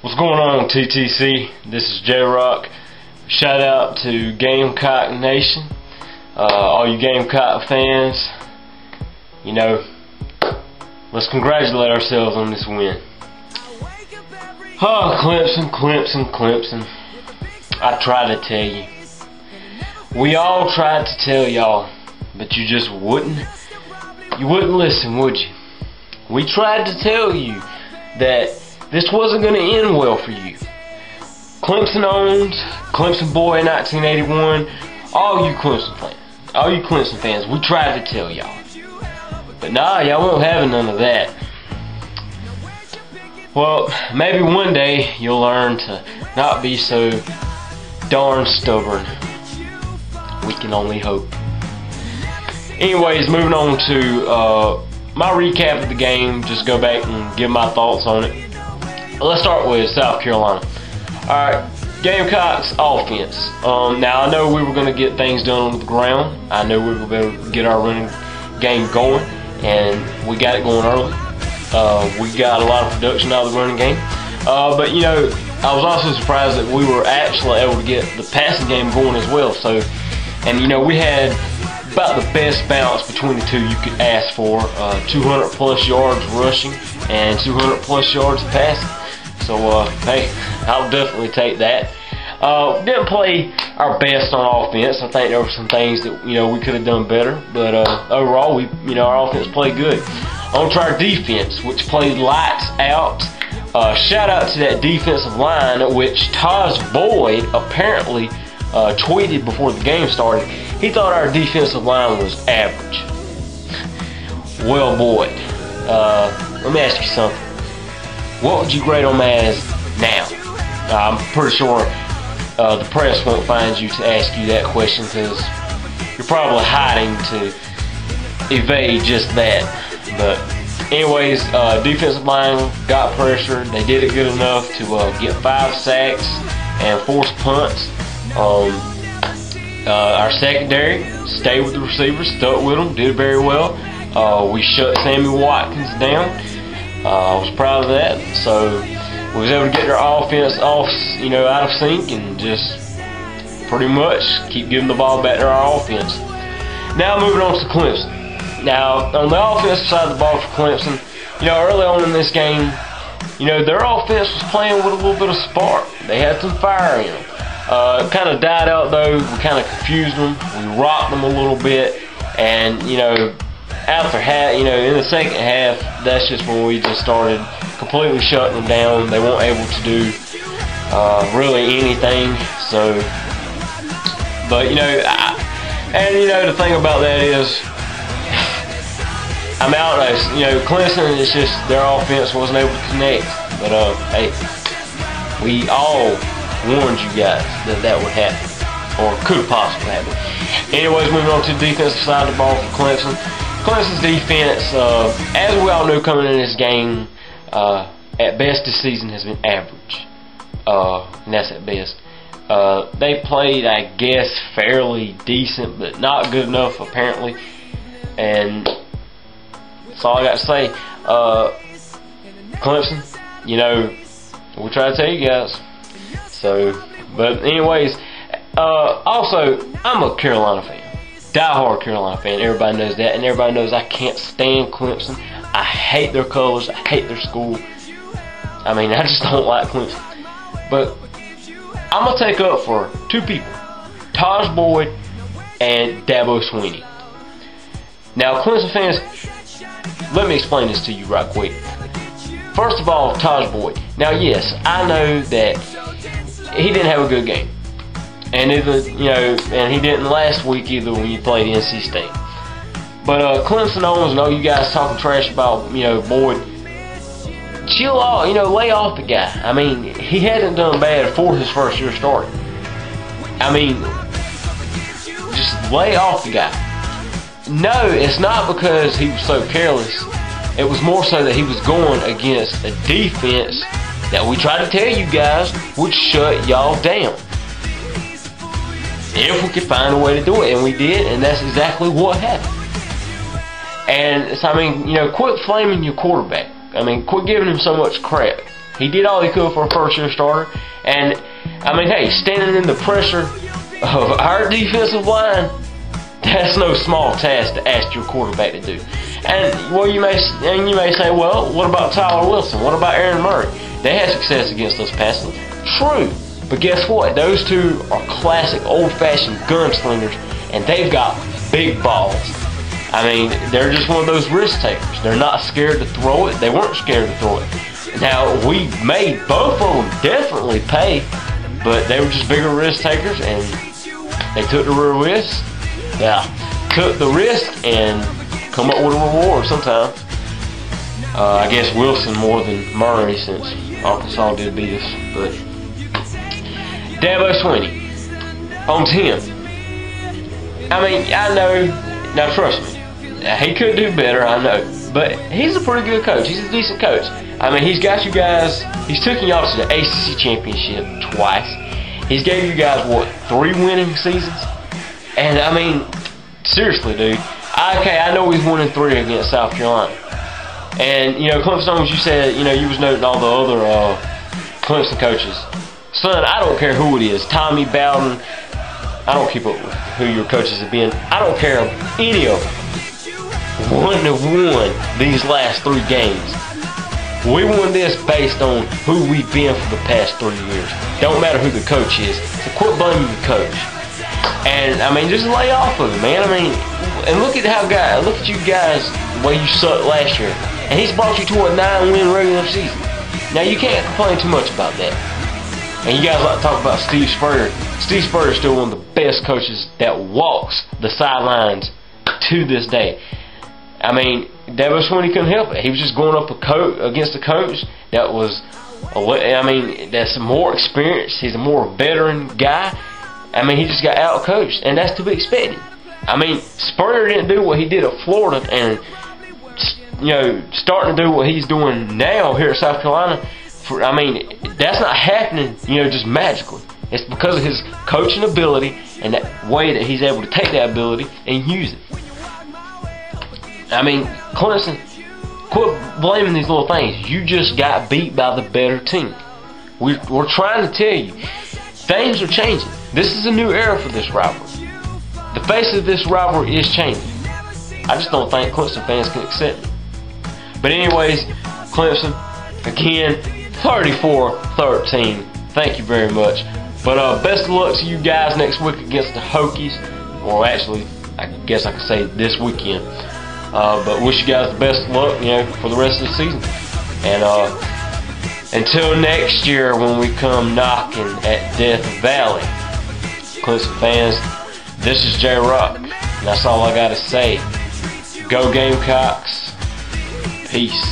What's going on, TTC? This is J-Rock. Shout out to Gamecock Nation, all you Gamecock fans. You know, let's congratulate ourselves on this win. Oh, Clemson. I tried to tell you. We all tried to tell y'all, but you just wouldn't. You wouldn't listen, would you? We tried to tell you that this wasn't going to end well for you. Clemson owns, Clemson boy 1981, all you Clemson fans, we tried to tell y'all. But nah, y'all won't have none of that. Well, maybe one day you'll learn to not be so darn stubborn. We can only hope. Anyways, moving on to my recap of the game, just go back and give my thoughts on it. Let's start with South Carolina. Alright, Gamecocks offense. Now I know we were going to get things done on the ground. I know we were going to get our running game going, and we got it going early. We got a lot of production out of the running game. But you know, I was also surprised that we were actually able to get the passing game going as well. So, and you know, we had about the best balance between the two you could ask for. 200 plus yards rushing and 200 plus yards passing. So, hey, I'll definitely take that. Didn't play our best on offense. I think there were some things that, you know, we could have done better. But overall, our offense played good. On to our defense, which played lights out. Shout out to that defensive line, which Taj Boyd apparently tweeted before the game started. He thought our defensive line was average. Well, Boyd, let me ask you something. What would you grade them as now? I'm pretty sure the press won't find you to ask you that question, because you're probably hiding to evade just that. But anyways, defensive line got pressure. They did it good enough to get 5 sacks and force punts. Our secondary stayed with the receivers, stuck with them, did very well. We shut Sammy Watkins down. I was proud of that. So we was able to get their offense off, out of sync, and just pretty much keep giving the ball back to our offense. Now moving on to Clemson. Now on the offensive side of the ball for Clemson, early on in this game, their offense was playing with a little bit of spark. They had some fire in them. It kind of died out though. We kind of confused them. We rocked them a little bit, and after half, in the second half, that's just when we just started completely shutting them down. They weren't able to do really anything. So, but the thing about that is, I don't know. Clemson, it's just their offense wasn't able to connect. But hey, we all warned you guys that would happen, or could possibly happen. Anyways, moving on to the defensive side of the ball for Clemson. Clemson's defense, as we all knew coming in this game, at best this season has been average. And that's at best. They played, I guess, fairly decent, but not good enough apparently. And that's all I got to say. Clemson, we try to tell you guys. So, but anyways, also, I'm a Carolina fan. Die-hard Carolina fan. Everybody knows that, and everybody knows I can't stand Clemson. I hate their colors. I hate their school. I mean, I just don't like Clemson. But I'm going to take up for 2 people. Taj Boyd and Dabo Swinney. Now, Clemson fans, let me explain this to you right quick. First of all, Taj Boyd. Now, yes, I know that he didn't have a good game. And and he didn't last week either when you played NC State. But Clemson owns, and all you guys talking trash about, Boyd, chill off, lay off the guy. I mean, he hadn't done bad for his first year starting. I mean, just lay off the guy. No, it's not because he was so careless. It was more so that he was going against a defense that we tried to tell you guys would shut y'all down. If we could find a way to do it, and we did, and that's exactly what happened. And so, I mean, quit flaming your quarterback. I mean, quit giving him so much crap. He did all he could for a first-year starter. And, I mean, hey, standing in the pressure of our defensive line, that's no small task to ask your quarterback to do. And, well, you may say, well, what about Tyler Wilson? What about Aaron Murray? They had success against us passing. True. But guess what? Those two are classic old-fashioned gunslingers, and they've got big balls. I mean, they're just one of those risk takers. They're not scared to throw it. They weren't scared to throw it. Now, we made both of them definitely pay, but they were just bigger risk takers, and they took the real risk. Yeah, took the risk and come up with a reward sometimes. I guess Wilson more than Murray, since Arkansas did beat us. But Dabo Swinney, on 10. I mean, I know, now trust me, he could do better, I know, but he's a pretty good coach. He's a decent coach. I mean, he's got you guys, he's taken y'all to the ACC championship twice. He's gave you guys, what, 3 winning seasons? And, I mean, seriously, dude, okay, I know he's 1-3 against South Carolina. And, you know, Clemson, as you said, you know, you was noting all the other Clemson coaches. Son, I don't care who it is, Tommy Bowden, I don't keep up with who your coaches have been. I don't care any of them. 1-1 these last 3 games. We won this based on who we've been for the past 3 years. Don't matter who the coach is. So quit blaming the coach. And I mean, just lay off of it, man. I mean, and look at you guys, the way you sucked last year. And he's brought you to a 9-win regular season. Now you can't complain too much about that. And you guys like to talk about Steve Spurrier. Steve Spurrier is still one of the best coaches that walks the sidelines to this day. I mean, Dabo Swinney couldn't help it. He was just going up against a coach that was, I mean, that's more experienced. He's a more veteran guy. I mean, he just got out-coached, and that's to be expected. I mean, Spurrier didn't do what he did at Florida, and, you know, starting to do what he's doing now here at South Carolina. I mean, that's not happening, you know, just magically. It's because of his coaching ability and that way that he's able to take that ability and use it. I mean, Clemson, quit blaming these little things. You just got beat by the better team. We're trying to tell you, things are changing. This is a new era for this rivalry. The face of this rivalry is changing. I just don't think Clemson fans can accept it. But anyways, Clemson, again, 34-13. Thank you very much. But best of luck to you guys next week against the Hokies. Or actually, I guess I could say this weekend. But wish you guys the best of luck, you know, for the rest of the season. And until next year when we come knocking at Death Valley, Clemson fans, this is J-Rock. And that's all I got to say. Go Gamecocks. Peace.